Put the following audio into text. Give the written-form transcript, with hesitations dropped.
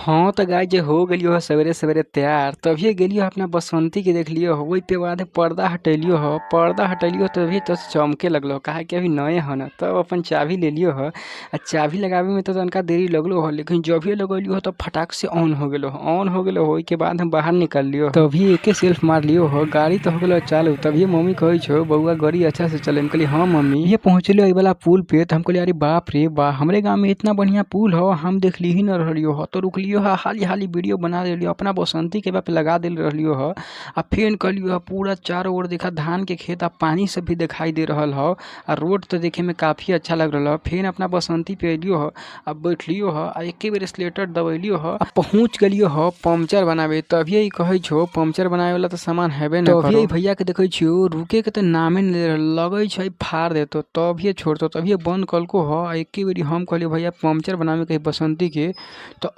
हाँ तो गाय जे हो गेलियो हो सवेरे सवेरे तैयार तभिए गेलियो अपना बसंती के देख लियो हो वही पे बाद पर्दा हटेलियो तभी तो चमके लगलो काहे कि अभी नए हो ना तब अपन चाबी ले लियो हो आ चाबी लगावे में तो तनका देरी लगलो हो लेकिन जब भी लगलियो हो तो फटाक से ऑन हो गेलो हो के बाद हम बाहर निकल लियो तभी एके सेल्फ मार लियो हो गाड़ी तो हो गेलो चालू तभी मम्मी कही छो बउआ गाड़ी अच्छा से चले हम कहली हाँ मम्मी ये पहुंचलियो ई वाला पुल पे तो हम कहली अरे बाप रे बा हमरे गांव में इतना बढ़िया पुल हो हम देखली ही न रहलियो हो तो रुकलियो हो हाली हाली वीडियो बना लियो अपना बसंती के पे लगा दिल रहलियो हो आ फेन कहलियो हो पूरा चारों ओर देखा धान के खेत आ पानी सब भी दिखाई दे रहल हो आ रोड तो देखे में काफी अच्छा लग रहा हो फेन अपना बसंती पे अलियो हो अब बैठलियो हो आ एके बेर स्लेटर दबेलियो हो आ पहुंच गेलियो हो पंचर बनावे तभिए ई कहै छो पंचर बनावे वाला तो सामान हेबे न तभिए भैया के देखै छियो रुके के तो नामे न लगे छै फाड़ देतो तभिए छोड़तो तभिए बंद कलको हो आ एके बेरी हम कहलियो भैया पंचर बनावे के बसंती के तो